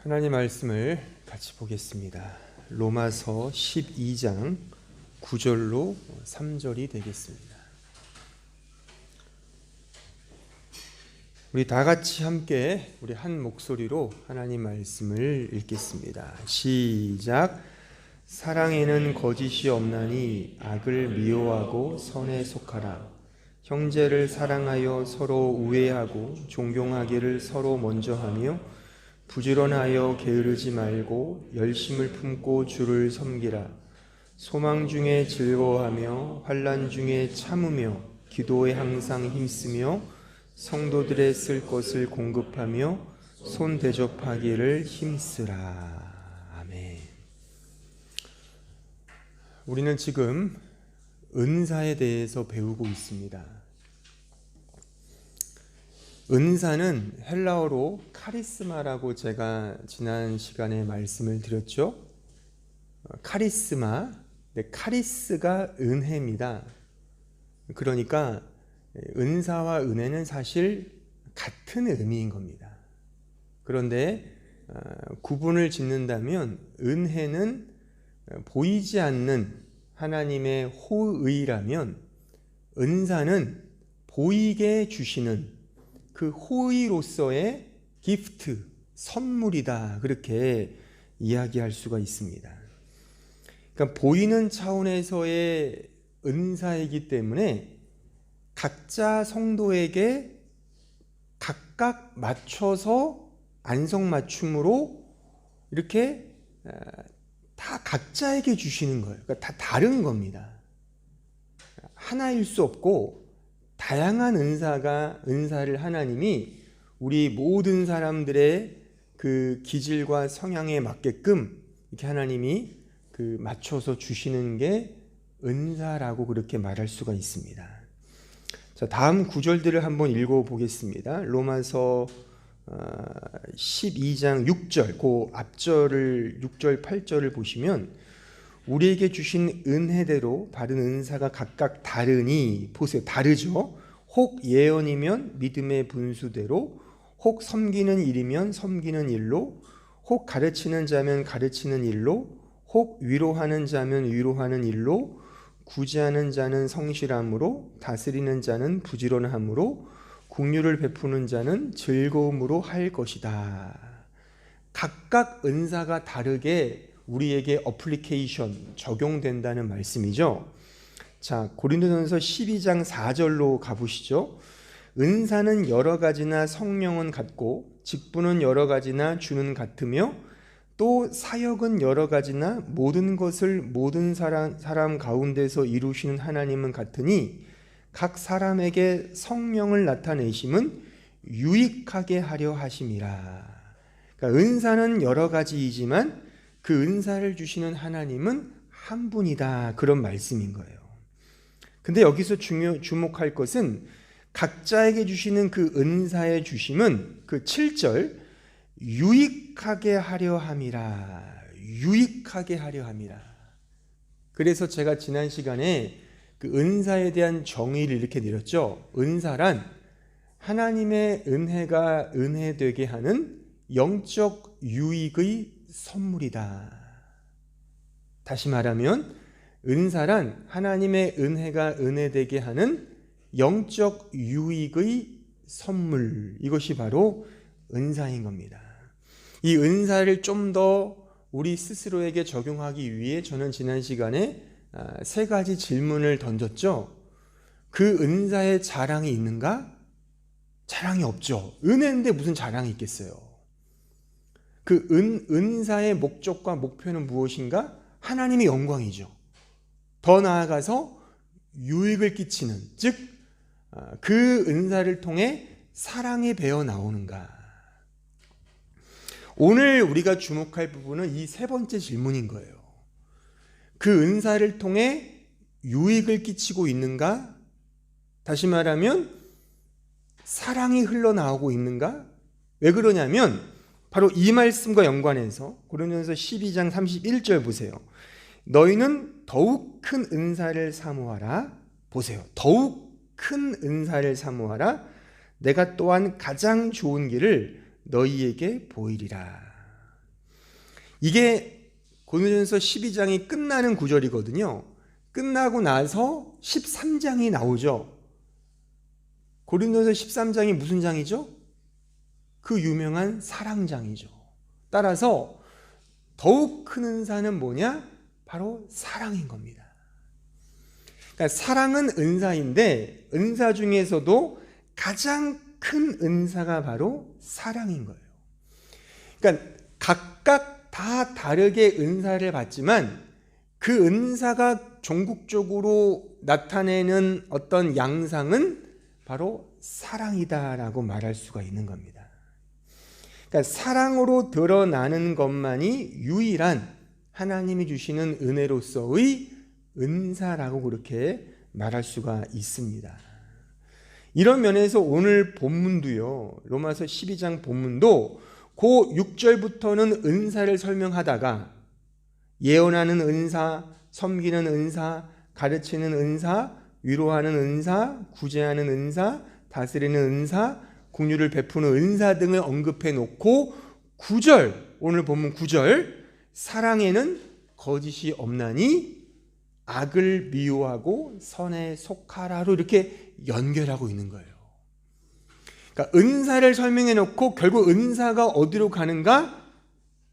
하나님 말씀을 같이 보겠습니다. 로마서 12장 9절로 3절이 되겠습니다. 우리 다 같이 함께 우리 한 목소리로 하나님 말씀을 읽겠습니다. 시작. 사랑에는 거짓이 없나니 악을 미워하고 선에 속하라. 형제를 사랑하여 서로 우애하고 존경하기를 서로 먼저 하며 부지런하여 게으르지 말고 열심을 품고 주를 섬기라. 소망 중에 즐거워하며 환난 중에 참으며 기도에 항상 힘쓰며 성도들의 쓸 것을 공급하며 손 대접하기를 힘쓰라. 아멘. 우리는 지금 은사에 대해서 배우고 있습니다. 은사는 헬라어로 카리스마라고 제가 지난 시간에 말씀을 드렸죠. 카리스마, 카리스가 은혜입니다. 그러니까 은사와 은혜는 사실 같은 의미인 겁니다. 그런데 구분을 짓는다면 은혜는 보이지 않는 하나님의 호의라면 은사는 보이게 주시는 그 호의로서의 기프트, 선물이다. 그렇게 이야기할 수가 있습니다. 그러니까 보이는 차원에서의 은사이기 때문에 각자 성도에게 각각 맞춰서 안성맞춤으로 이렇게 다 각자에게 주시는 거예요. 그러니까 다 다른 겁니다. 하나일 수 없고 다양한 은사를 하나님이 우리 모든 사람들의 그 기질과 성향에 맞게끔 이렇게 하나님이 맞춰서 주시는 게 은사라고 그렇게 말할 수가 있습니다. 자, 다음 구절들을 한번 읽어보겠습니다. 로마서 12장 6절, 그 앞절을 6절 8절을 보시면 우리에게 주신 은혜대로 받은 은사가 각각 다르니, 보세요, 다르죠. 혹 예언이면 믿음의 분수대로, 혹 섬기는 일이면 섬기는 일로, 혹 가르치는 자면 가르치는 일로, 혹 위로하는 자면 위로하는 일로, 구제하는 자는 성실함으로, 다스리는 자는 부지런함으로, 긍휼을 베푸는 자는 즐거움으로 할 것이다. 각각 은사가 다르게 우리에게 어플리케이션, 적용된다는 말씀이죠. 자, 고린도전서 12장 4절로 가보시죠. 은사는 여러 가지나 성령은 같고 직분은 여러 가지나 주는 같으며 또 사역은 여러 가지나 모든 것을 모든 사람 가운데서 이루시는 하나님은 같으니 각 사람에게 성령을 나타내심은 유익하게 하려 하심이라. 그러니까 은사는 여러 가지이지만 그 은사를 주시는 하나님은 한 분이다. 그런 말씀인 거예요. 근데 여기서 주목할 것은 각자에게 주시는 그 은사의 주심은 그 7절 유익하게 하려 함이라. 유익하게 하려 함이라. 그래서 제가 지난 시간에 그 은사에 대한 정의를 이렇게 내렸죠. 은사란 하나님의 은혜가 은혜되게 하는 영적 유익의 선물이다. 다시 말하면 은사란 하나님의 은혜가 은혜되게 하는 영적 유익의 선물, 이것이 바로 은사인 겁니다. 이 은사를 좀 더 우리 스스로에게 적용하기 위해 저는 지난 시간에 3가지 질문을 던졌죠. 그 은사에 자랑이 있는가? 자랑이 없죠. 은혜인데 무슨 자랑이 있겠어요. 그 은사의 목적과 목표는 무엇인가? 하나님의 영광이죠. 더 나아가서 유익을 끼치는, 즉 그 은사를 통해 사랑이 배어 나오는가? 오늘 우리가 주목할 부분은 이 3번째 질문인 거예요. 그 은사를 통해 유익을 끼치고 있는가? 다시 말하면 사랑이 흘러나오고 있는가? 왜 그러냐면 바로 이 말씀과 연관해서 고린도전서 12장 31절 보세요. 너희는 더욱 큰 은사를 사모하라. 보세요. 더욱 큰 은사를 사모하라. 내가 또한 가장 좋은 길을 너희에게 보이리라. 이게 고린도전서 12장이 끝나는 구절이거든요. 끝나고 나서 13장이 나오죠. 고린도전서 13장이 무슨 장이죠? 그 유명한 사랑장이죠. 따라서 더욱 큰 은사는 뭐냐? 바로 사랑인 겁니다. 그러니까 사랑은 은사인데 은사 중에서도 가장 큰 은사가 바로 사랑인 거예요. 그러니까 각각 다 다르게 은사를 받지만 그 은사가 종국적으로 나타내는 어떤 양상은 바로 사랑이다라고 말할 수가 있는 겁니다. 그러니까 사랑으로 드러나는 것만이 유일한 하나님이 주시는 은혜로서의 은사라고 그렇게 말할 수가 있습니다. 이런 면에서 오늘 본문도요, 로마서 12장 본문도 그 6절부터는 은사를 설명하다가 예언하는 은사, 섬기는 은사, 가르치는 은사, 위로하는 은사, 구제하는 은사, 다스리는 은사, 긍휼을 베푸는 은사 등을 언급해 놓고 9절, 오늘 본문 9절, 사랑에는 거짓이 없나니 악을 미워하고 선에 속하라로 이렇게 연결하고 있는 거예요. 그러니까 은사를 설명해 놓고 결국 은사가 어디로 가는가?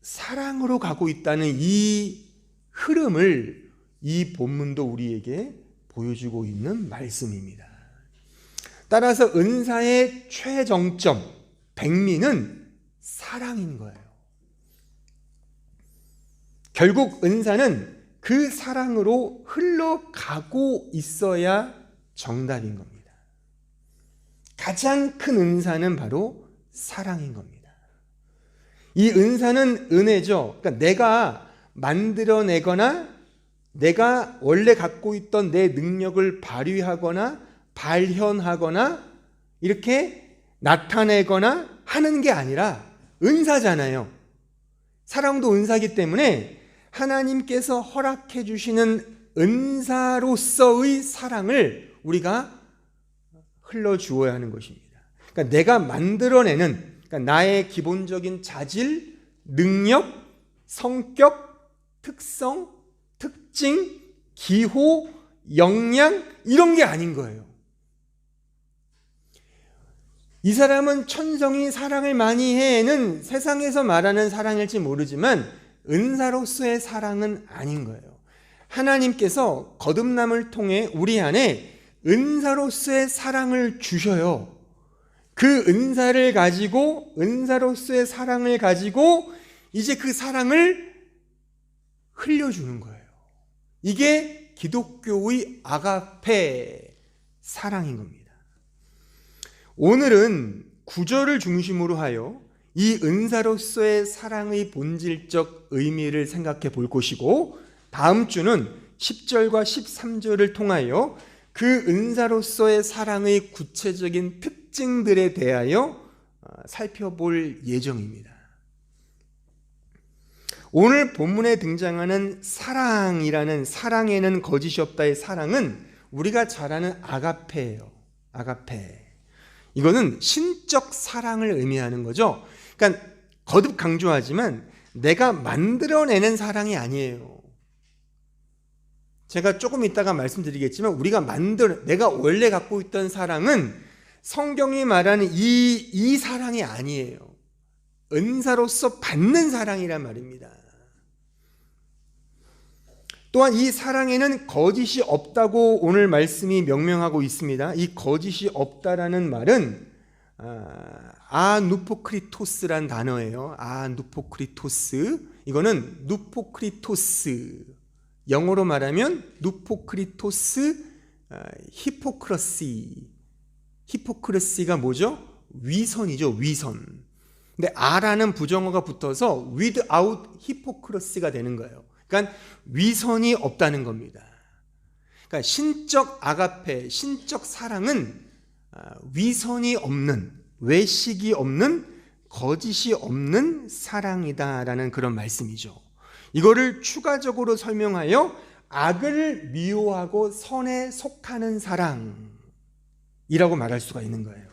사랑으로 가고 있다는 이 흐름을 이 본문도 우리에게 보여주고 있는 말씀입니다. 따라서 은사의 최정점, 백미는 사랑인 거예요. 결국 은사는 그 사랑으로 흘러가고 있어야 정답인 겁니다. 가장 큰 은사는 바로 사랑인 겁니다. 이 은사는 은혜죠. 그러니까 내가 만들어내거나 내가 원래 갖고 있던 내 능력을 발휘하거나 발현하거나 이렇게 나타내거나 하는 게 아니라 은사잖아요. 사랑도 은사이기 때문에 하나님께서 허락해 주시는 은사로서의 사랑을 우리가 흘러주어야 하는 것입니다. 그러니까 내가 만들어내는, 그러니까 나의 기본적인 자질, 능력, 성격, 특성, 특징, 기호, 역량 이런 게 아닌 거예요. 이 사람은 천성이 사랑을 많이 해는 세상에서 말하는 사랑일지 모르지만 은사로서의 사랑은 아닌 거예요. 하나님께서 거듭남을 통해 우리 안에 은사로서의 사랑을 주셔요. 그 은사를 가지고, 은사로서의 사랑을 가지고 이제 그 사랑을 흘려주는 거예요. 이게 기독교의 아가페 사랑인 겁니다. 오늘은 구절을 중심으로 하여 이 은사로서의 사랑의 본질적 의미를 생각해 볼 것이고, 다음 주는 10절과 13절을 통하여 그 은사로서의 사랑의 구체적인 특징들에 대하여 살펴볼 예정입니다. 오늘 본문에 등장하는 사랑이라는, 사랑에는 거짓이 없다의 사랑은 우리가 잘 아는 아가페예요. 아가페. 이거는 신적 사랑을 의미하는 거죠. 그러니까 거듭 강조하지만 내가 만들어내는 사랑이 아니에요. 제가 조금 이따가 말씀드리겠지만 내가 원래 갖고 있던 사랑은 성경이 말하는 이 사랑이 아니에요. 은사로서 받는 사랑이란 말입니다. 또한 이 사랑에는 거짓이 없다고 오늘 말씀이 명명하고 있습니다. 이 거짓이 없다라는 말은 아누포크리토스란 단어예요. 아누포크리토스. 이거는 누포크리토스. 영어로 말하면 누포크리토스 히포크러시. 히포크러시가 뭐죠? 위선이죠. 위선. 근데 아라는 부정어가 붙어서 without hypocrisy가 되는 거예요. 그러니까 위선이 없다는 겁니다. 그러니까 신적 아가페, 신적 사랑은 위선이 없는, 외식이 없는, 거짓이 없는 사랑이다라는 그런 말씀이죠. 이거를 추가적으로 설명하여 악을 미워하고 선에 속하는 사랑이라고 말할 수가 있는 거예요.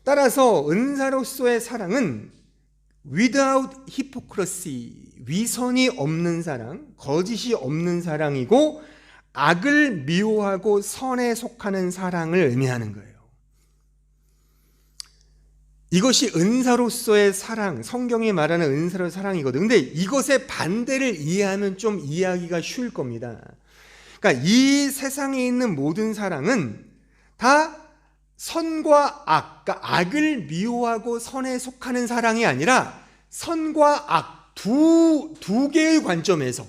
따라서 은사로서의 사랑은 without hypocrisy, 위선이 없는 사랑, 거짓이 없는 사랑이고 악을 미워하고 선에 속하는 사랑을 의미하는 거예요. 이것이 은사로서의 사랑, 성경이 말하는 은사로의 사랑이거든. 근데 이것의 반대를 이해하면 좀 이해하기가 쉬울 겁니다. 그러니까 이 세상에 있는 모든 사랑은 다 선과 악, 그러니까 악을 미워하고 선에 속하는 사랑이 아니라 선과 악 두 개의 관점에서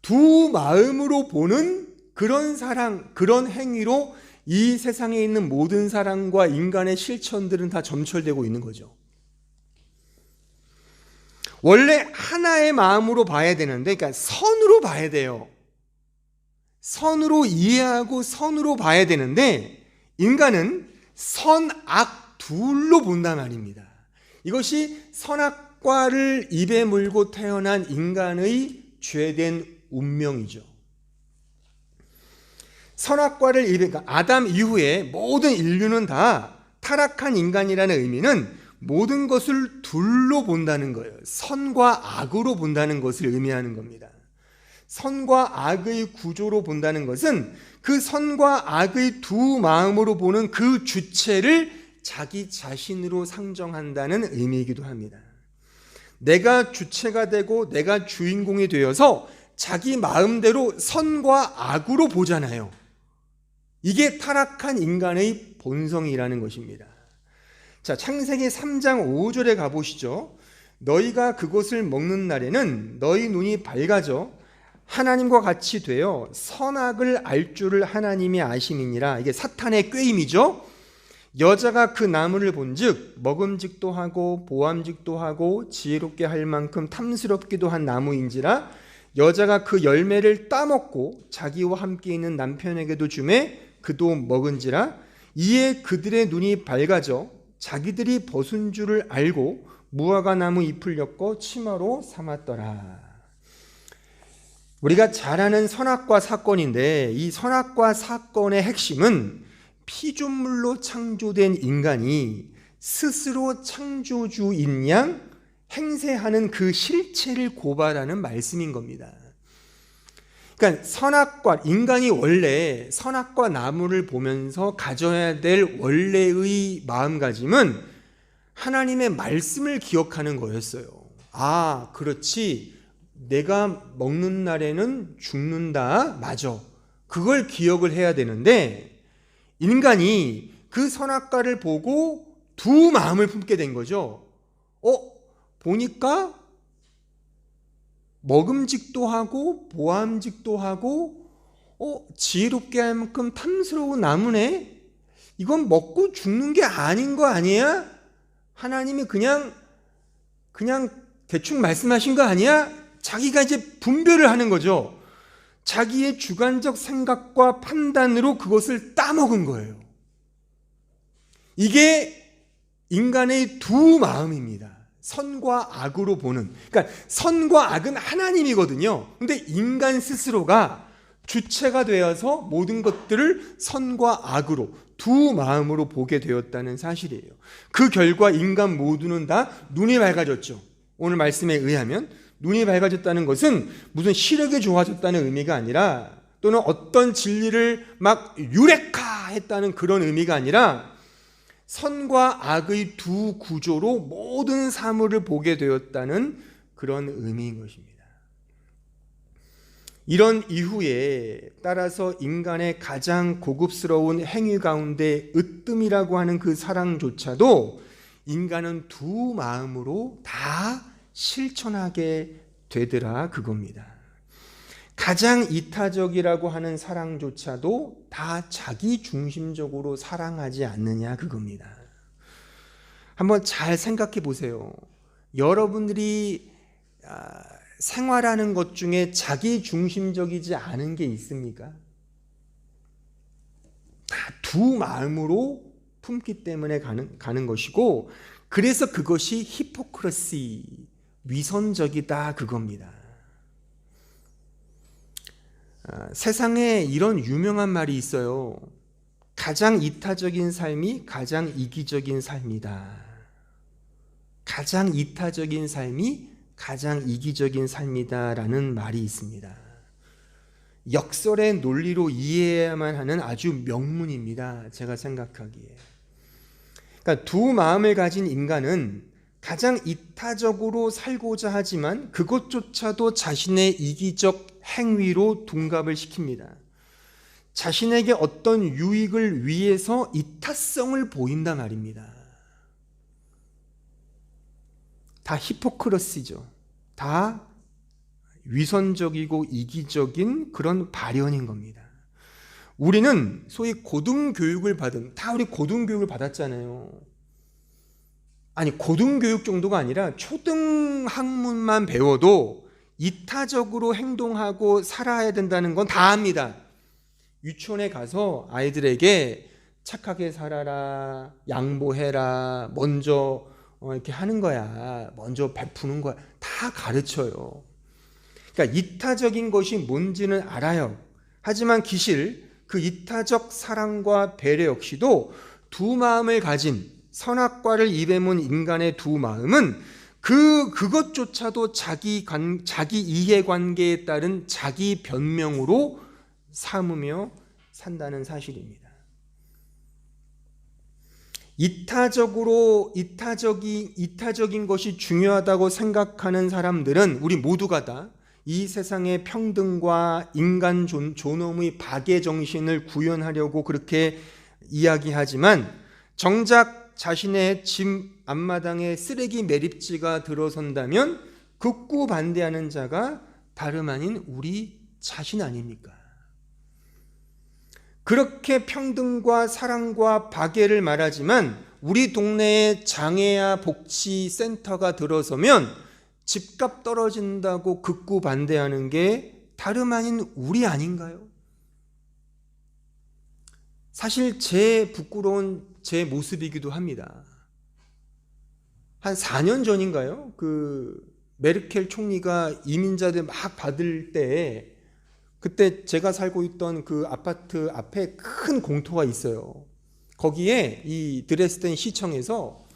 두 마음으로 보는 그런 사랑, 그런 행위로 이 세상에 있는 모든 사랑과 인간의 실천들은 다 점철되고 있는 거죠. 원래 하나의 마음으로 봐야 되는데, 그러니까 선으로 봐야 돼요. 선으로 이해하고 선으로 봐야 되는데 인간은 선, 악 둘로 본단 말입니다. 이것이 선악과를 입에 물고 태어난 인간의 죄된 운명이죠. 선악과를 입에, 그러니까 아담 이후에 모든 인류는 다 타락한 인간이라는 의미는 모든 것을 둘로 본다는 거예요. 선과 악으로 본다는 것을 의미하는 겁니다. 선과 악의 구조로 본다는 것은 그 선과 악의 두 마음으로 보는 그 주체를 자기 자신으로 상정한다는 의미이기도 합니다. 내가 주체가 되고 내가 주인공이 되어서 자기 마음대로 선과 악으로 보잖아요. 이게 타락한 인간의 본성이라는 것입니다. 자, 창세기 3장 5절에 가보시죠. 너희가 그것을 먹는 날에는 너희 눈이 밝아져 하나님과 같이 되어 선악을 알 줄을 하나님이 아심이니라. 이게 사탄의 꾀임이죠. 여자가 그 나무를 본즉 먹음직도 하고 보암직도 하고 지혜롭게 할 만큼 탐스럽기도 한 나무인지라. 여자가 그 열매를 따먹고 자기와 함께 있는 남편에게도 주매 그도 먹은지라. 이에 그들의 눈이 밝아져 자기들이 벗은 줄을 알고 무화과 나무 잎을 엮어 치마로 삼았더라. 우리가 잘 아는 선악과 사건인데 이 선악과 사건의 핵심은 피조물로 창조된 인간이 스스로 창조주인 양 행세하는 그 실체를 고발하는 말씀인 겁니다. 그러니까 선악과, 인간이 원래 선악과 나무를 보면서 가져야 될 원래의 마음가짐은 하나님의 말씀을 기억하는 거였어요. 아, 그렇지. 내가 먹는 날에는 죽는다. 맞아. 그걸 기억을 해야 되는데 인간이 그 선악과를 보고 두 마음을 품게 된 거죠. 보니까 먹음직도 하고 보암직도 하고 지혜롭게 할 만큼 탐스러운 나무네. 이건 먹고 죽는 게 아닌 거 아니야? 하나님이 그냥 대충 말씀하신 거 아니야? 자기가 이제 분별을 하는 거죠. 자기의 주관적 생각과 판단으로 그것을 따먹은 거예요. 이게 인간의 두 마음입니다. 선과 악으로 보는. 그러니까 선과 악은 하나님이거든요. 근데 인간 스스로가 주체가 되어서 모든 것들을 선과 악으로 두 마음으로 보게 되었다는 사실이에요. 그 결과 인간 모두는 다 눈이 밝아졌죠. 오늘 말씀에 의하면 눈이 밝아졌다는 것은 무슨 시력이 좋아졌다는 의미가 아니라 또는 어떤 진리를 막 유레카 했다는 그런 의미가 아니라 선과 악의 두 구조로 모든 사물을 보게 되었다는 그런 의미인 것입니다. 이런 이후에 따라서 인간의 가장 고급스러운 행위 가운데 으뜸이라고 하는 그 사랑조차도 인간은 두 마음으로 다 실천하게 되더라 그겁니다. 가장 이타적이라고 하는 사랑조차도 다 자기 중심적으로 사랑하지 않느냐 그겁니다. 한번 잘 생각해 보세요. 여러분들이 생활하는 것 중에 자기 중심적이지 않은 게 있습니까? 다 두 마음으로 품기 때문에 가는 것이고, 그래서 그것이 히포크러시, 위선적이다 그겁니다. 세상에 이런 유명한 말이 있어요. 가장 이타적인 삶이 가장 이기적인 삶이다. 가장 이타적인 삶이 가장 이기적인 삶이다라는 말이 있습니다. 역설의 논리로 이해해야만 하는 아주 명문입니다. 제가 생각하기에. 그러니까 두 마음을 가진 인간은 가장 이타적으로 살고자 하지만 그것조차도 자신의 이기적 행위로 둔갑을 시킵니다. 자신에게 어떤 유익을 위해서 이타성을 보인다 말입니다. 다 히포크러시죠. 다 위선적이고 이기적인 그런 발현인 겁니다. 우리는 소위 고등교육을 다 우리 고등교육을 받았잖아요. 아니, 고등교육 정도가 아니라 초등학문만 배워도 이타적으로 행동하고 살아야 된다는 건 다 압니다. 유치원에 가서 아이들에게 착하게 살아라, 양보해라, 먼저 이렇게 하는 거야, 먼저 베푸는 거야, 다 가르쳐요. 그러니까 이타적인 것이 뭔지는 알아요. 하지만 기실 그 이타적 사랑과 배려 역시도 두 마음을 가진 선악과를 입에 문 인간의 두 마음은 그것조차도 자기 이해관계에 따른 자기 변명으로 삼으며 산다는 사실입니다. 이타적인 것이 중요하다고 생각하는 사람들은 우리 모두가 다 이 세상의 평등과 인간 존엄의 박애 정신을 구현하려고 그렇게 이야기하지만 정작 자신의 집 앞마당에 쓰레기 매립지가 들어선다면 극구 반대하는 자가 다름 아닌 우리 자신 아닙니까? 그렇게 평등과 사랑과 박애를 말하지만 우리 동네에 장애아 복지센터가 들어서면 집값 떨어진다고 극구 반대하는 게 다름 아닌 우리 아닌가요? 사실 제 부끄러운 제 모습이기도 합니다. 한 4년 전인가요? 그 메르켈 총리가 이민자들 막 받을 때 그때 제가 살고 있던 그 아파트 앞에 큰 공터가 있어요. 거기에 이 드레스덴 시청에서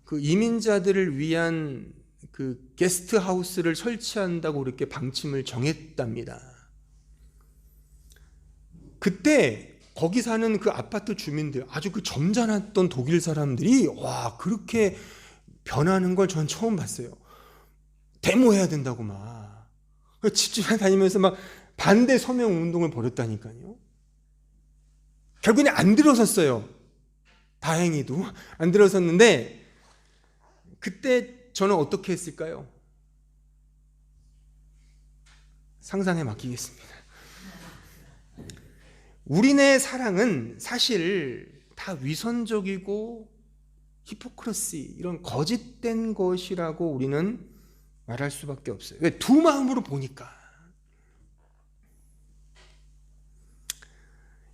그 이민자들을 위한 그 게스트 하우스를 설치한다고 그렇게 방침을 정했답니다. 그때 거기 사는 그 아파트 주민들, 아주 그 점잖았던 독일 사람들이 와, 그렇게 변하는 걸 전 처음 봤어요. 데모해야 된다고 막 집집에 다니면서 막 반대 서명 운동을 벌였다니까요. 결국엔 안 들어섰어요. 다행히도 안 들어섰는데 그때 저는 어떻게 했을까요? 상상에 맡기겠습니다. 우리네 사랑은 사실 다 위선적이고 히포크러시, 이런 거짓된 것이라고 우리는 말할 수밖에 없어요. 왜? 두 마음으로 보니까.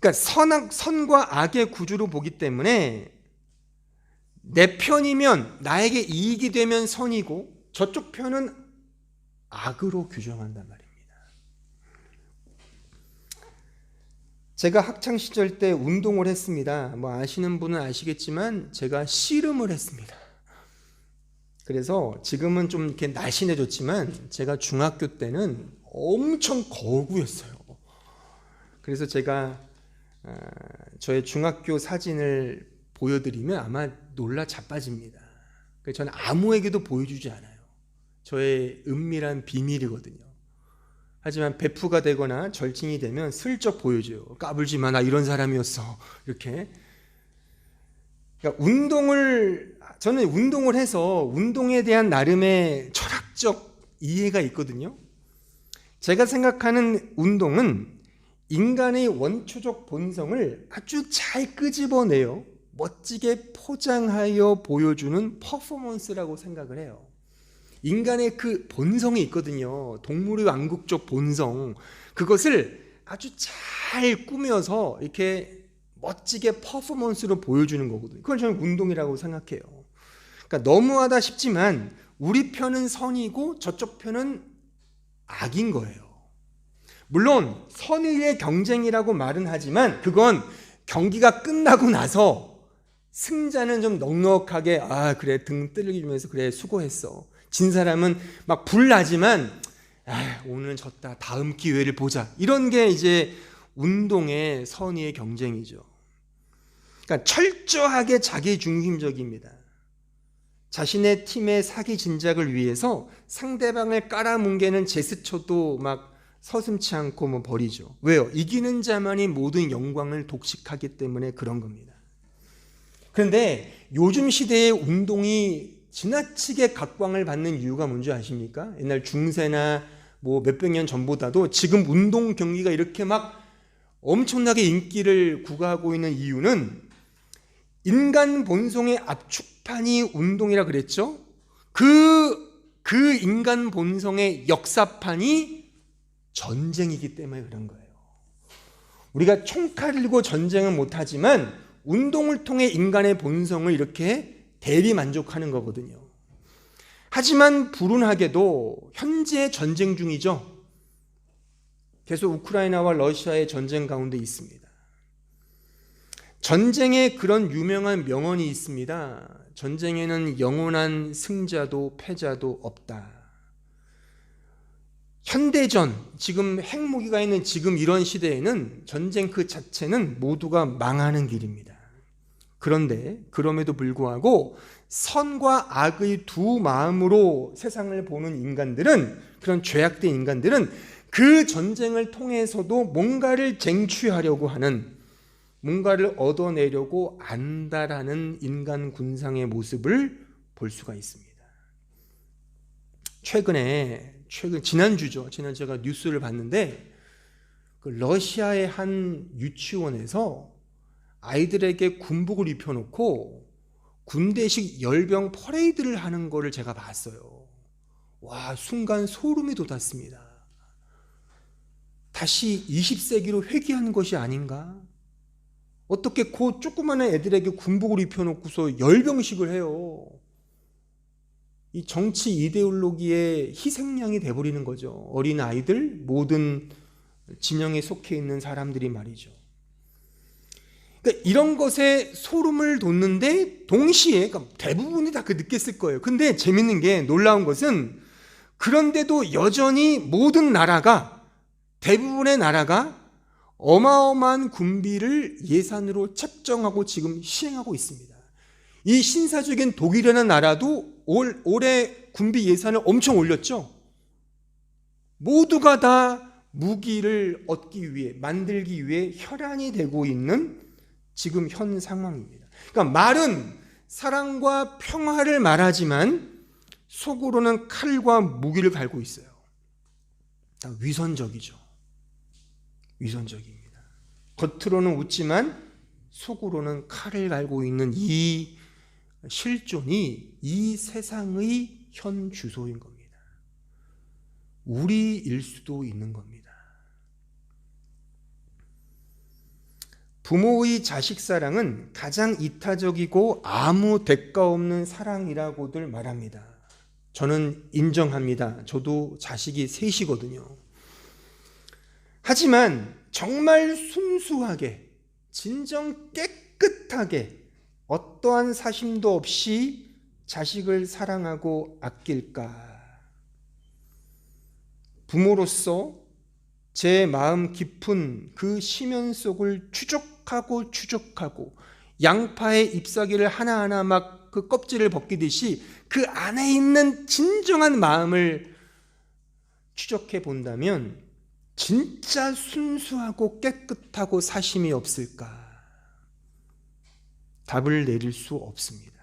그러니까 선과 악의 구조로 보기 때문에 내 편이면, 나에게 이익이 되면 선이고 저쪽 편은 악으로 규정한단 말입니다. 제가 학창시절 때 운동을 했습니다. 뭐 아시는 분은 아시겠지만 제가 씨름을 했습니다. 그래서 지금은 좀 이렇게 날씬해졌지만 제가 중학교 때는 엄청 거구였어요. 그래서 제가 저의 중학교 사진을 보여드리면 아마 놀라 자빠집니다. 저는 아무에게도 보여주지 않아요. 저의 은밀한 비밀이거든요. 하지만 베프가 되거나 절친이 되면 슬쩍 보여줘요. 까불지 마, 나 이런 사람이었어. 이렇게. 그러니까 저는 운동을 해서 운동에 대한 나름의 철학적 이해가 있거든요. 제가 생각하는 운동은 인간의 원초적 본성을 아주 잘 끄집어내요. 멋지게 포장하여 보여주는 퍼포먼스라고 생각을 해요. 인간의 그 본성이 있거든요. 동물의 왕국적 본성. 그것을 아주 잘 꾸며서 이렇게 멋지게 퍼포먼스로 보여주는 거거든요. 그걸 저는 운동이라고 생각해요. 그러니까 너무하다 싶지만 우리 편은 선이고 저쪽 편은 악인 거예요. 물론 선의의 경쟁이라고 말은 하지만 그건 경기가 끝나고 나서 승자는 좀 넉넉하게 그래 등 뜨르기면서 그래 수고했어. 진 사람은 막 불나지만 오늘은 졌다. 다음 기회를 보자. 이런 게 이제 운동의 선의의 경쟁이죠. 그러니까 철저하게 자기중심적입니다. 자신의 팀의 사기 진작을 위해서 상대방을 깔아뭉개는 제스처도 막 서슴지 않고 버리죠. 왜요? 이기는 자만이 모든 영광을 독식하기 때문에 그런 겁니다. 그런데 요즘 시대의 운동이 지나치게 각광을 받는 이유가 뭔지 아십니까? 옛날 중세나 몇백 년 전보다도 지금 운동 경기가 이렇게 막 엄청나게 인기를 구가하고 있는 이유는 인간 본성의 압축판이 운동이라 그랬죠? 그 인간 본성의 역사판이 전쟁이기 때문에 그런 거예요. 우리가 총칼을 들고 전쟁은 못하지만 운동을 통해 인간의 본성을 이렇게 대리 만족하는 거거든요. 하지만 불운하게도 현재 전쟁 중이죠. 계속 우크라이나와 러시아의 전쟁 가운데 있습니다. 전쟁에 그런 유명한 명언이 있습니다. 전쟁에는 영원한 승자도 패자도 없다. 현대전, 지금 핵무기가 있는 지금 이런 시대에는 전쟁 그 자체는 모두가 망하는 길입니다. 그런데 그럼에도 불구하고 선과 악의 두 마음으로 세상을 보는 인간들은, 그런 죄악된 인간들은 그 전쟁을 통해서도 뭔가를 쟁취하려고 하는, 뭔가를 얻어내려고 안다라는 인간 군상의 모습을 볼 수가 있습니다. 지난주죠. 지난 제가 뉴스를 봤는데 그 러시아의 한 유치원에서 아이들에게 군복을 입혀놓고 군대식 열병 퍼레이드를 하는 거를 제가 봤어요. 와, 순간 소름이 돋았습니다. 다시 20세기로 회귀하는 것이 아닌가? 어떻게 그 조그마한 애들에게 군복을 입혀놓고서 열병식을 해요? 이 정치 이데올로기의 희생양이 돼버리는 거죠. 어린 아이들, 모든 진영에 속해 있는 사람들이 말이죠. 그러니까 이런 것에 소름을 돋는데 동시에, 그러니까 대부분이 다 느꼈을 거예요. 근데 재밌는 게, 놀라운 것은 그런데도 여전히 모든 나라가, 대부분의 나라가 어마어마한 군비를 예산으로 책정하고 지금 시행하고 있습니다. 이 신사적인 독일이라는 나라도 올해 군비 예산을 엄청 올렸죠. 모두가 다 무기를 얻기 위해, 만들기 위해 혈안이 되고 있는 지금 현 상황입니다. 그러니까 말은 사랑과 평화를 말하지만 속으로는 칼과 무기를 갈고 있어요. 위선적이죠. 위선적입니다. 겉으로는 웃지만 속으로는 칼을 갈고 있는 이 실존이 이 세상의 현 주소인 겁니다. 우리일 수도 있는 겁니다. 부모의 자식 사랑은 가장 이타적이고 아무 대가 없는 사랑이라고들 말합니다. 저는 인정합니다. 저도 자식이 셋이거든요. 하지만 정말 순수하게, 진정 깨끗하게, 어떠한 사심도 없이 자식을 사랑하고 아낄까? 부모로서 제 마음 깊은 그 심연 속을 추적하고 양파의 잎사귀를 하나하나 막 그 껍질을 벗기듯이 그 안에 있는 진정한 마음을 추적해 본다면 진짜 순수하고 깨끗하고 사심이 없을까? 답을 내릴 수 없습니다.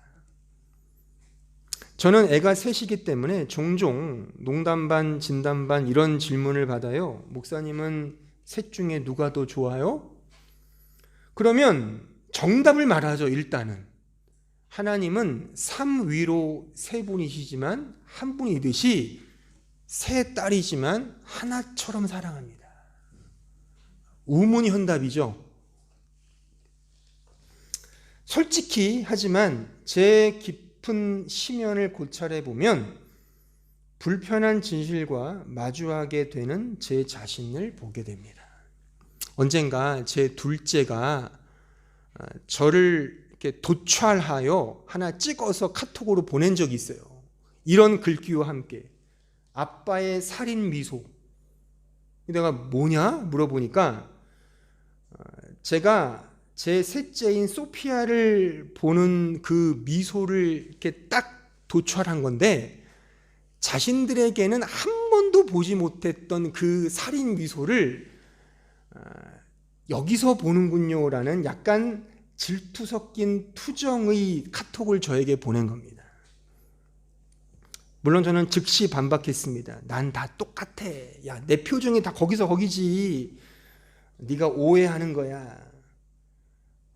저는 애가 셋이기 때문에 종종 농담 반 진담 반 이런 질문을 받아요. 목사님은 셋 중에 누가 더 좋아요? 그러면 정답을 말하죠. 일단은 하나님은 3 위로 3분이시지만 한 분이듯이 세 딸이지만 하나처럼 사랑합니다. 우문현답이죠. 솔직히 하지만 제 깊은 심연을 고찰해 보면 불편한 진실과 마주하게 되는 제 자신을 보게 됩니다. 언젠가 제 둘째가 저를 이렇게 도찰하여 하나 찍어서 카톡으로 보낸 적이 있어요. 이런 글귀와 함께 아빠의 살인 미소. 내가 뭐냐 물어보니까 제가 제 셋째인 소피아를 보는 그 미소를 이렇게 딱 도찰한 건데 자신들에게는 한 번도 보지 못했던 그 살인 미소를 여기서 보는군요 라는 약간 질투 섞인 투정의 카톡을 저에게 보낸 겁니다. 물론 저는 즉시 반박했습니다. 난 다 똑같아. 야, 내 표정이 다 거기서 거기지. 네가 오해하는 거야.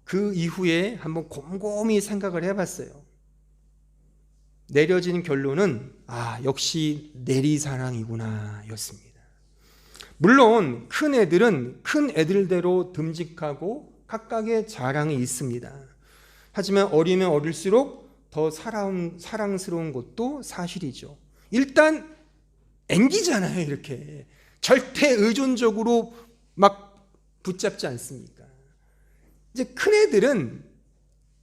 그 이후에 한번 곰곰이 생각을 해봤어요. 내려진 결론은 역시 내리사랑이구나 였습니다. 물론 큰 애들은 큰 애들대로 듬직하고 각각의 자랑이 있습니다. 하지만 어리면 어릴수록 더 사랑스러운 것도 사실이죠. 일단 앵기잖아요. 이렇게 절대 의존적으로 막 붙잡지 않습니까? 이제 큰 애들은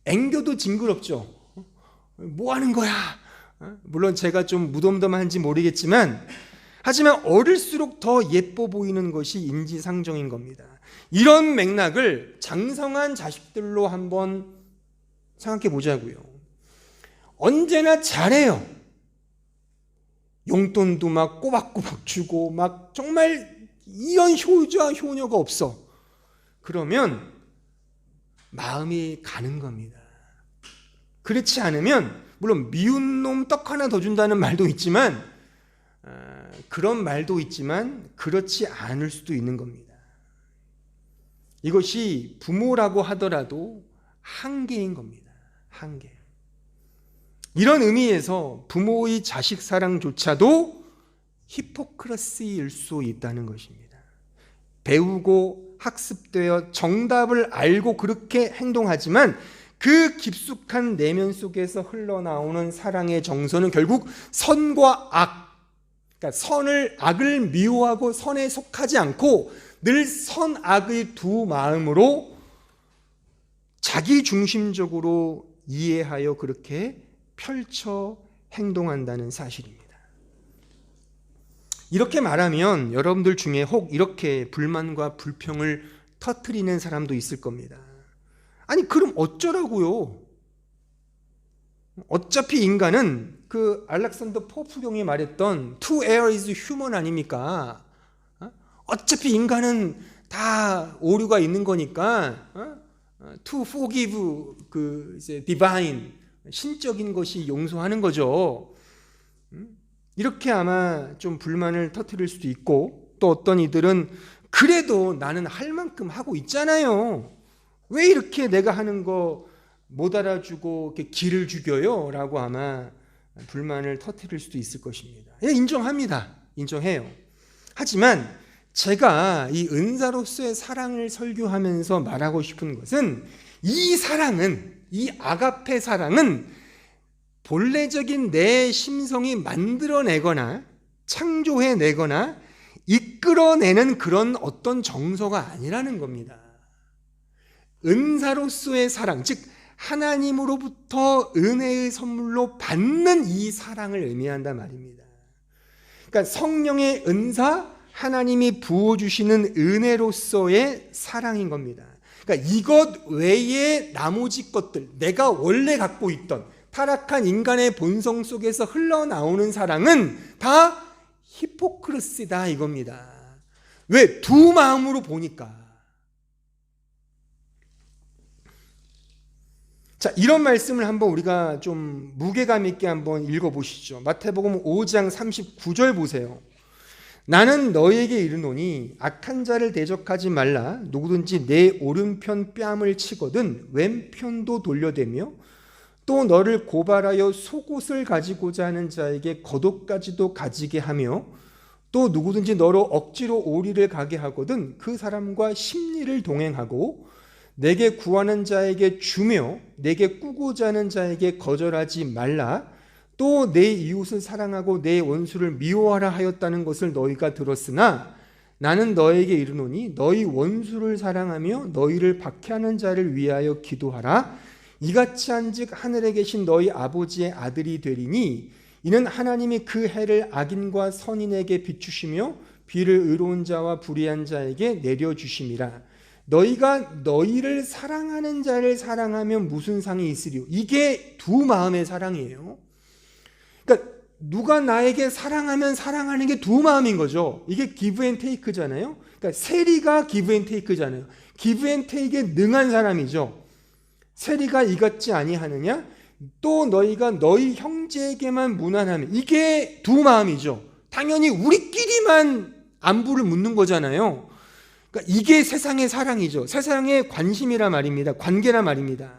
앵겨도 징그럽죠. 뭐 하는 거야? 물론 제가 좀 무덤덤한지 모르겠지만 하지만 어릴수록 더 예뻐 보이는 것이 인지상정인 겁니다. 이런 맥락을 장성한 자식들로 한번 생각해 보자고요. 언제나 잘해요. 용돈도 막 꼬박꼬박 주고 막 정말 이런 효자 효녀가 없어. 그러면 마음이 가는 겁니다. 그렇지 않으면 물론 미운 놈 떡 하나 더 준다는 말도 있지만 그런 말도 있지만 그렇지 않을 수도 있는 겁니다. 이것이 부모라고 하더라도 한계인 겁니다. 한계. 이런 의미에서 부모의 자식 사랑조차도 히포크러시일 수 있다는 것입니다. 배우고 학습되어 정답을 알고 그렇게 행동하지만 그 깊숙한 내면 속에서 흘러나오는 사랑의 정서는 결국 선과 악, 그러니까 악을 미워하고 선에 속하지 않고 늘 선악의 두 마음으로 자기 중심적으로 이해하여 그렇게 펼쳐 행동한다는 사실입니다. 이렇게 말하면 여러분들 중에 혹 이렇게 불만과 불평을 터뜨리는 사람도 있을 겁니다. 아니 그럼 어쩌라고요? 어차피 인간은 그 알렉산더 포프경이 말했던 to err is human 아닙니까? 어차피 인간은 다 오류가 있는 거니까 to forgive 그 이제 divine 신적인 것이 용서하는 거죠. 이렇게 아마 좀 불만을 터뜨릴 수도 있고 또 어떤 이들은 그래도 나는 할 만큼 하고 있잖아요. 왜 이렇게 내가 하는 거 못 알아주고 이렇게 기를 죽여요? 라고 아마 불만을 터뜨릴 수도 있을 것입니다. 인정합니다. 인정해요. 하지만 제가 이 은사로서의 사랑을 설교하면서 말하고 싶은 것은 이 사랑은, 이 아가페 사랑은 본래적인 내 심성이 만들어내거나 창조해내거나 이끌어내는 그런 어떤 정서가 아니라는 겁니다. 은사로서의 사랑, 즉 하나님으로부터 은혜의 선물로 받는 이 사랑을 의미한단 말입니다. 그러니까 성령의 은사, 하나님이 부어주시는 은혜로서의 사랑인 겁니다. 그러니까 이것 외에 나머지 것들, 내가 원래 갖고 있던 타락한 인간의 본성 속에서 흘러나오는 사랑은 다 히포크리시다 이겁니다. 왜? 두 마음으로 보니까. 자, 이런 말씀을 한번 우리가 좀 무게감 있게 한번 읽어보시죠. 마태복음 5장 39절 보세요. 나는 너에게 이르노니 악한 자를 대적하지 말라. 누구든지 내 오른편 뺨을 치거든 왼편도 돌려대며 또 너를 고발하여 속옷을 가지고자 하는 자에게 겉옷까지도 가지게 하며 또 누구든지 너로 억지로 오리를 가게 하거든 그 사람과 심리를 동행하고 내게 구하는 자에게 주며 내게 꾸고자 하는 자에게 거절하지 말라. 또 내 이웃을 사랑하고 내 원수를 미워하라 하였다는 것을 너희가 들었으나 나는 너에게 이르노니 너희 원수를 사랑하며 너희를 박해하는 자를 위하여 기도하라. 이같이 한즉 하늘에 계신 너희 아버지의 아들이 되리니 이는 하나님이 그 해를 악인과 선인에게 비추시며 비를 의로운 자와 불의한 자에게 내려주심이라. 너희가 너희를 사랑하는 자를 사랑하면 무슨 상이 있으리요. 이게 두 마음의 사랑이에요. 그러니까 누가 나에게 사랑하면 사랑하는 게 두 마음인 거죠. 이게 기브 앤 테이크잖아요. 그러니까 세리가 기브 앤 테이크잖아요. 기브 앤 테이크에 능한 사람이죠. 세리가 이같지 아니하느냐? 또 너희가 너희 형제에게만 무난하면, 이게 두 마음이죠. 당연히 우리끼리만 안부를 묻는 거잖아요. 그러니까 이게 세상의 사랑이죠. 세상의 관심이라 말입니다. 관계라 말입니다.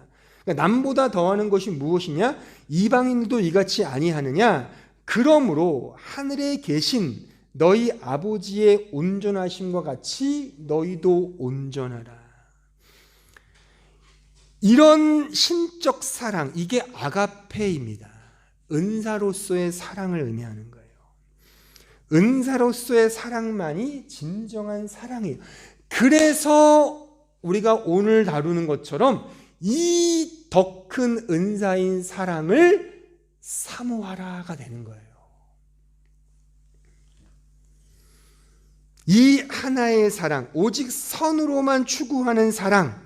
그러니까 남보다 더하는 것이 무엇이냐? 이방인도 이같이 아니하느냐? 그러므로 하늘에 계신 너희 아버지의 온전하심과 같이 너희도 온전하라. 이런 신적 사랑, 이게 아가페입니다. 은사로서의 사랑을 의미하는 거예요. 은사로서의 사랑만이 진정한 사랑이에요. 그래서 우리가 오늘 다루는 것처럼 이 더 큰 은사인 사랑을 사모하라가 되는 거예요. 이 하나의 사랑, 오직 선으로만 추구하는 사랑,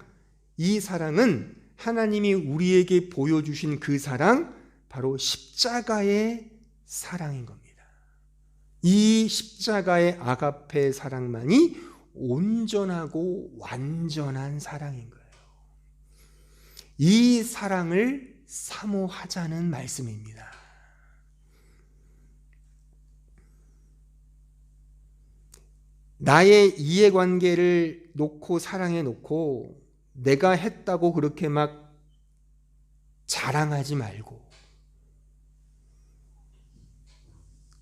이 사랑은 하나님이 우리에게 보여주신 그 사랑, 바로 십자가의 사랑인 겁니다. 이 십자가의 아가페 사랑만이 온전하고 완전한 사랑인 거예요. 이 사랑을 사모하자는 말씀입니다. 나의 이해관계를 놓고 사랑해 놓고 내가 했다고 그렇게 막 자랑하지 말고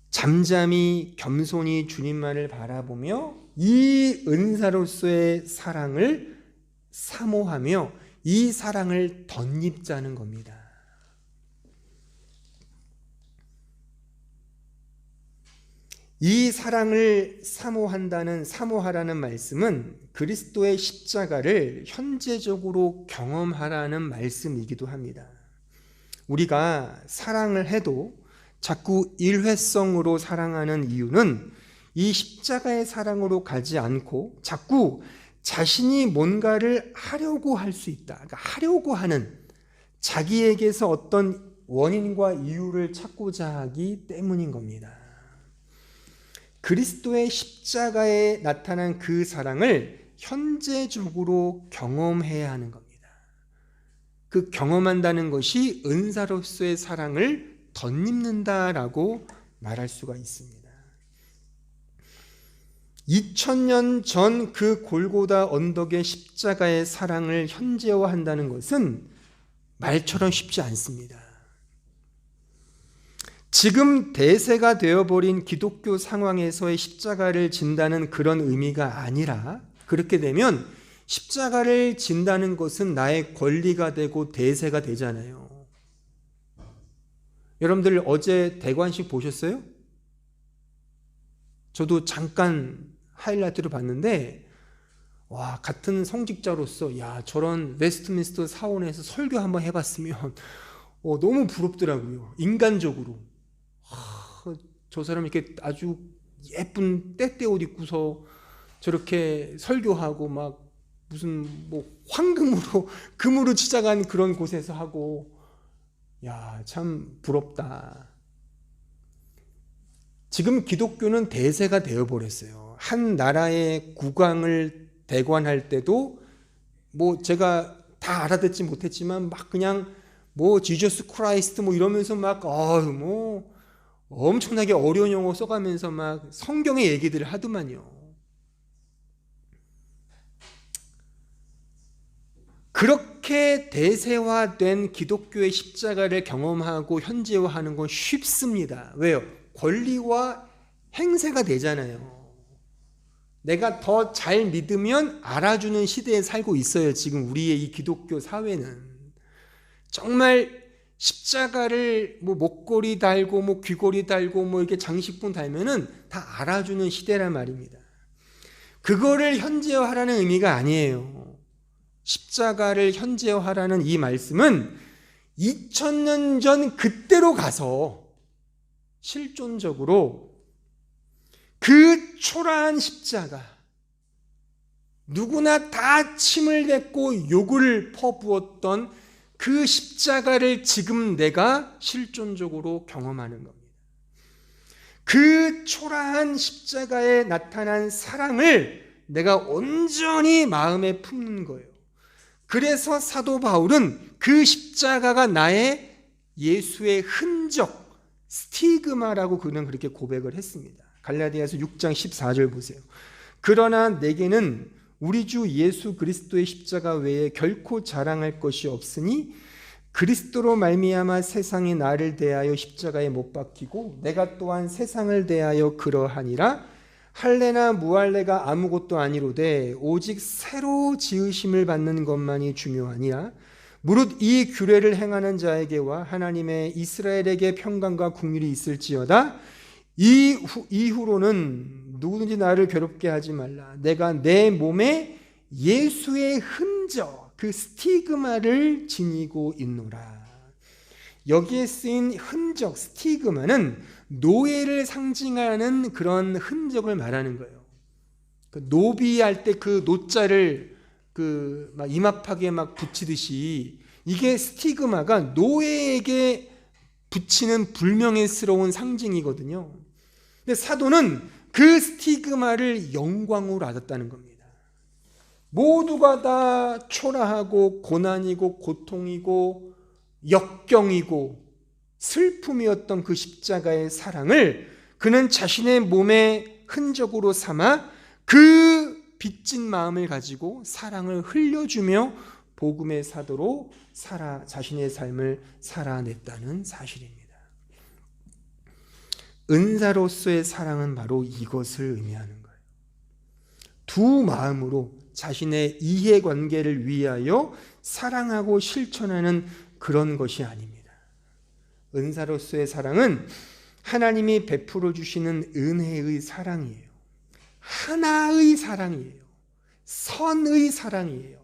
잠잠히 겸손히 주님만을 바라보며 이 은사로서의 사랑을 사모하며 이 사랑을 덧입자는 겁니다. 이 사랑을 사모하라는 말씀은 그리스도의 십자가를 현재적으로 경험하라는 말씀이기도 합니다. 우리가 사랑을 해도 자꾸 일회성으로 사랑하는 이유는 이 십자가의 사랑으로 가지 않고 자꾸 자신이 뭔가를 하려고 할 수 있다. 그러니까 하려고 하는, 자기에게서 어떤 원인과 이유를 찾고자 하기 때문인 겁니다. 그리스도의 십자가에 나타난 그 사랑을 현재적으로 경험해야 하는 겁니다. 그 경험한다는 것이 은사로서의 사랑을 덧입는다라고 말할 수가 있습니다. 2000년 전 그 골고다 언덕의 십자가의 사랑을 현재화한다는 것은 말처럼 쉽지 않습니다. 지금 대세가 되어버린 기독교 상황에서의 십자가를 진다는 그런 의미가 아니라, 그렇게 되면 십자가를 진다는 것은 나의 권리가 되고 대세가 되잖아요. 여러분들 어제 대관식 보셨어요? 저도 잠깐 하이라이트로 봤는데, 와, 같은 성직자로서 저런 웨스트민스터 사원에서 설교 한번 해봤으면 너무 부럽더라고요. 인간적으로. 저 사람 이렇게 아주 예쁜 때때 옷 입고서 저렇게 설교하고 막 무슨 황금으로 금으로 치장한 그런 곳에서 하고, 참 부럽다. 지금 기독교는 대세가 되어버렸어요. 한 나라의 국왕을 대관할 때도 제가 다 알아듣지 못했지만 막 그냥 지저스 크라이스트 이러면서 막 엄청나게 어려운 용어 써가면서 막 성경의 얘기들을 하더만요. 그렇게 대세화된 기독교의 십자가를 경험하고 현재화하는 건 쉽습니다. 왜요? 권리와 행세가 되잖아요. 내가 더 잘 믿으면 알아주는 시대에 살고 있어요. 지금 우리의 이 기독교 사회는 정말 십자가를 목걸이 달고 귀걸이 달고 이렇게 장식품 달면은 다 알아주는 시대란 말입니다. 그거를 현재화하라는 의미가 아니에요. 십자가를 현재화하라는 이 말씀은 2000년 전 그때로 가서 실존적으로 그 초라한 십자가, 누구나 다 침을 뱉고 욕을 퍼부었던 그 십자가를 지금 내가 실존적으로 경험하는 겁니다. 그 초라한 십자가에 나타난 사랑을 내가 온전히 마음에 품는 거예요. 그래서 사도 바울은 그 십자가가 나의 예수의 흔적, 스티그마라고 그는 그렇게 고백을 했습니다. 갈라디아서 6장 14절 보세요. 그러나 내게는 우리 주 예수 그리스도의 십자가 외에 결코 자랑할 것이 없으니 그리스도로 말미암아 세상이 나를 대하여 십자가에 못 박히고 내가 또한 세상을 대하여 그러하니라. 할례나 무할례가 아무것도 아니로되 오직 새로 지으심을 받는 것만이 중요하니라. 무릇 이 규례를 행하는 자에게와 하나님의 이스라엘에게 평강과 긍휼이 있을지어다. 이후로는 누구든지 나를 괴롭게 하지 말라. 내가 내 몸에 예수의 흔적, 그 스티그마를 지니고 있노라. 여기에 쓰인 흔적, 스티그마는 노예를 상징하는 그런 흔적을 말하는 거예요. 노비할 때 그 노자를 막 이마팍에 막 붙이듯이 이게 스티그마가 노예에게 붙이는 불명예스러운 상징이거든요. 근데 사도는 그 스티그마를 영광으로 얻었다는 겁니다. 모두가 다 초라하고 고난이고 고통이고 역경이고 슬픔이었던 그 십자가의 사랑을 그는 자신의 몸의 흔적으로 삼아 그 빚진 마음을 가지고 사랑을 흘려주며 복음의 사도로 자신의 삶을 살아냈다는 사실입니다. 은사로서의 사랑은 바로 이것을 의미하는 거예요. 두 마음으로 자신의 이해관계를 위하여 사랑하고 실천하는 그런 것이 아닙니다. 은사로서의 사랑은 하나님이 베풀어 주시는 은혜의 사랑이에요. 하나의 사랑이에요. 선의 사랑이에요.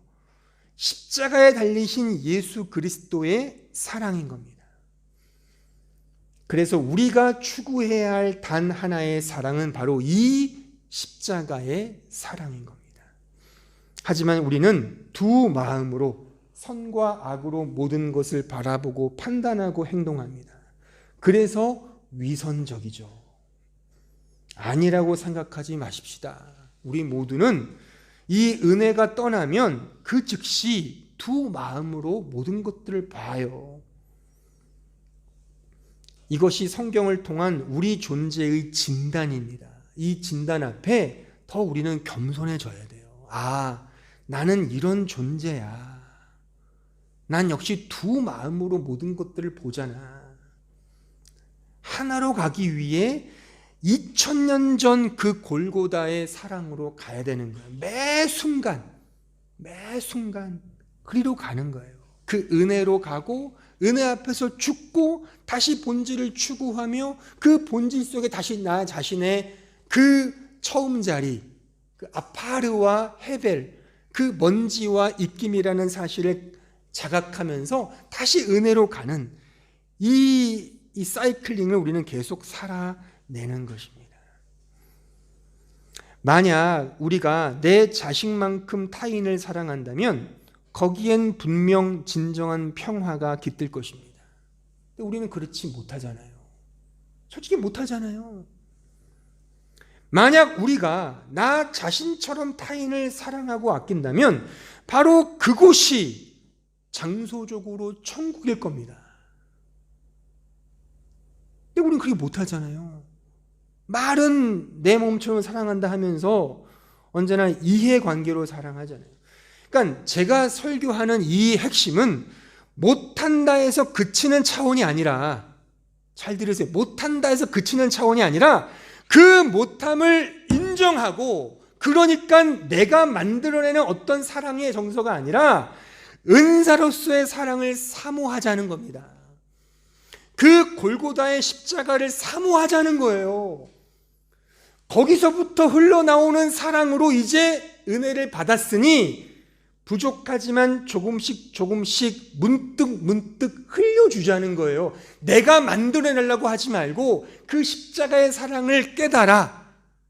십자가에 달리신 예수 그리스도의 사랑인 겁니다. 그래서 우리가 추구해야 할 단 하나의 사랑은 바로 이 십자가의 사랑인 겁니다. 하지만 우리는 두 마음으로 선과 악으로 모든 것을 바라보고 판단하고 행동합니다. 그래서 위선적이죠. 아니라고 생각하지 마십시다. 우리 모두는 이 은혜가 떠나면 그 즉시 두 마음으로 모든 것들을 봐요. 이것이 성경을 통한 우리 존재의 진단입니다. 이 진단 앞에 더 우리는 겸손해져야 돼요. 아, 나는 이런 존재야. 난 역시 두 마음으로 모든 것들을 보잖아. 하나로 가기 위해 2000년 전 그 골고다의 사랑으로 가야 되는 거예요. 매 순간 그리로 가는 거예요. 그 은혜로 가고 은혜 앞에서 죽고 다시 본질을 추구하며 그 본질 속에 다시 나 자신의 그 처음 자리, 그 아파르와 헤벨, 그 먼지와 입김이라는 사실을 자각하면서 다시 은혜로 가는 이 사이클링을 우리는 계속 살아내는 것입니다. 만약 우리가 내 자식만큼 타인을 사랑한다면 거기엔 분명 진정한 평화가 깃들 것입니다. 근데 우리는 그렇지 못하잖아요. 솔직히 못하잖아요. 만약 우리가 나 자신처럼 타인을 사랑하고 아낀다면 바로 그곳이 장소적으로 천국일 겁니다. 근데 우리는 그렇게 못하잖아요. 말은 내 몸처럼 사랑한다 하면서 언제나 이해관계로 사랑하잖아요. 그러니까 제가 설교하는 이 핵심은 못한다 해서 그치는 차원이 아니라, 잘 들으세요. 못한다 해서 그치는 차원이 아니라 그 못함을 인정하고, 그러니까 내가 만들어내는 어떤 사랑의 정서가 아니라 은사로서의 사랑을 사모하자는 겁니다. 그 골고다의 십자가를 사모하자는 거예요. 거기서부터 흘러나오는 사랑으로 이제 은혜를 받았으니 부족하지만 조금씩 문득 흘려주자는 거예요. 내가 만들어내려고 하지 말고 그 십자가의 사랑을 깨달아.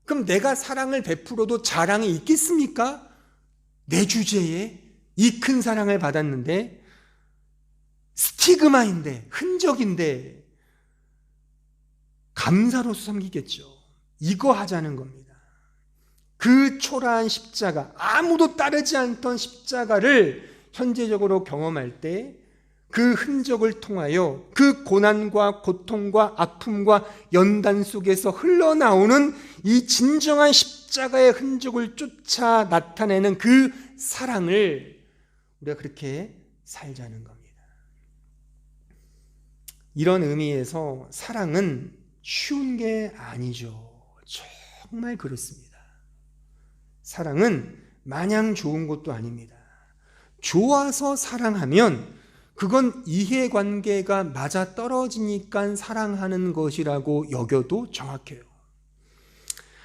그럼 내가 사랑을 베풀어도 자랑이 있겠습니까? 내 주제에 이 큰 사랑을 받았는데, 스티그마인데, 흔적인데 감사로서 섬기겠죠. 이거 하자는 겁니다. 그 초라한 십자가, 아무도 따르지 않던 십자가를 현재적으로 경험할 때 그 흔적을 통하여 그 고난과 고통과 아픔과 연단 속에서 흘러나오는 이 진정한 십자가의 흔적을 쫓아 나타내는 그 사랑을 우리가 그렇게 살자는 겁니다. 이런 의미에서 사랑은 쉬운 게 아니죠. 정말 그렇습니다. 사랑은 마냥 좋은 것도 아닙니다. 좋아서 사랑하면 그건 이해관계가 맞아 떨어지니까 사랑하는 것이라고 여겨도 정확해요.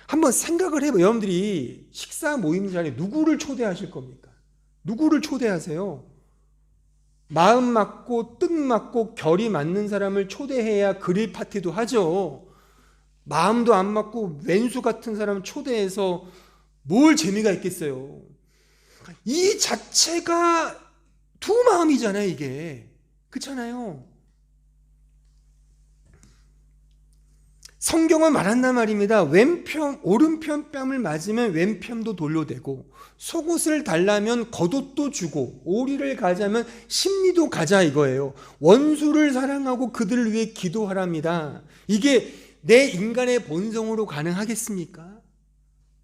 한번 생각을 해봐요. 여러분들이 식사 모임 자리에 누구를 초대하실 겁니까? 누구를 초대하세요? 마음 맞고 뜻 맞고 결이 맞는 사람을 초대해야 그릴 파티도 하죠. 마음도 안 맞고 왼수 같은 사람 초대해서 뭘 재미가 있겠어요. 이 자체가 두 마음이잖아요, 이게. 그렇잖아요. 성경은 말한단 말입니다. 오른편 뺨을 맞으면 왼편도 돌려대고, 속옷을 달라면 겉옷도 주고, 오리를 가자면 심리도 가자, 이거예요. 원수를 사랑하고 그들을 위해 기도하랍니다. 이게 내 인간의 본성으로 가능하겠습니까?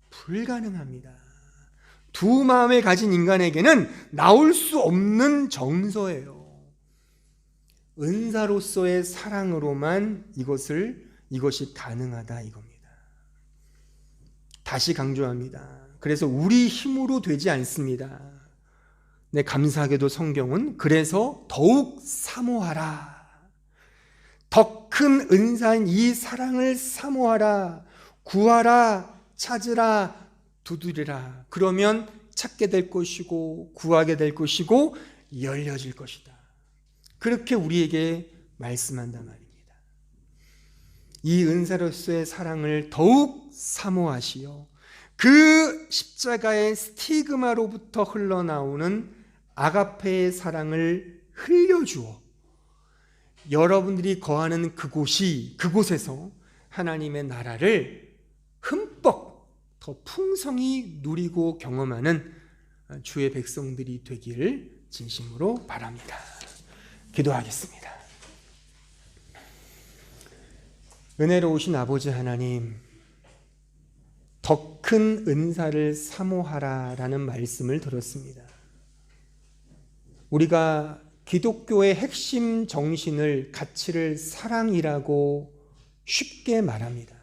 불가능합니다. 두 마음을 가진 인간에게는 나올 수 없는 정서예요. 은사로서의 사랑으로만 이것이 가능하다 이겁니다. 다시 강조합니다. 그래서 우리 힘으로 되지 않습니다. 네, 감사하게도 성경은 그래서 더욱 사모하라. 더 큰 은사인 이 사랑을 사모하라. 구하라. 찾으라. 두드리라. 그러면 찾게 될 것이고 구하게 될 것이고 열려질 것이다. 그렇게 우리에게 말씀한단 말입니다. 이 은사로서의 사랑을 더욱 사모하시어 그 십자가의 스티그마로부터 흘러나오는 아가페의 사랑을 흘려주어 여러분들이 거하는 그곳에서 하나님의 나라를 흠뻑 더 풍성히 누리고 경험하는 주의 백성들이 되기를 진심으로 바랍니다. 기도하겠습니다. 은혜로우신 아버지 하나님, 더 큰 은사를 사모하라라는 말씀을 들었습니다. 우리가 기독교의 핵심 정신을, 가치를 사랑이라고 쉽게 말합니다.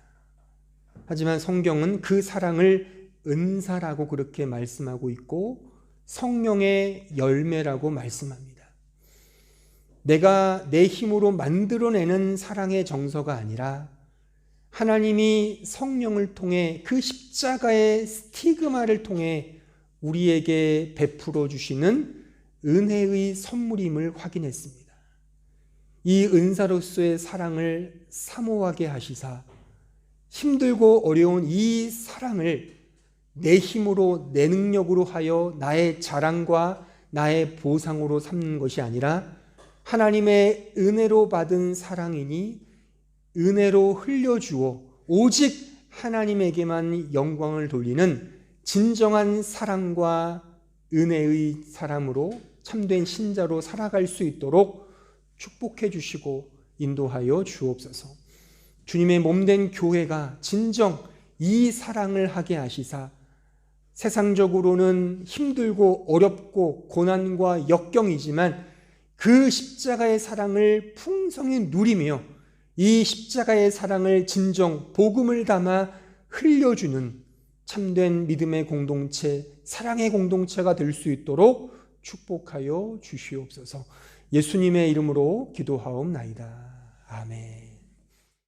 하지만 성경은 그 사랑을 은사라고 그렇게 말씀하고 있고 성령의 열매라고 말씀합니다. 내가 내 힘으로 만들어내는 사랑의 정서가 아니라 하나님이 성령을 통해 그 십자가의 스티그마를 통해 우리에게 베풀어 주시는 은혜의 선물임을 확인했습니다. 이 은사로서의 사랑을 사모하게 하시사 힘들고 어려운 이 사랑을 내 힘으로 내 능력으로 하여 나의 자랑과 나의 보상으로 삼는 것이 아니라 하나님의 은혜로 받은 사랑이니 은혜로 흘려주어 오직 하나님에게만 영광을 돌리는 진정한 사랑과 은혜의 사람으로 참된 신자로 살아갈 수 있도록 축복해 주시고 인도하여 주옵소서. 주님의 몸된 교회가 진정 이 사랑을 하게 하시사 세상적으로는 힘들고 어렵고 고난과 역경이지만 그 십자가의 사랑을 풍성히 누리며 이 십자가의 사랑을 진정 복음을 담아 흘려주는 참된 믿음의 공동체, 사랑의 공동체가 될 수 있도록 축복하여 주시옵소서. 예수님의 이름으로 기도하옵나이다. 아멘.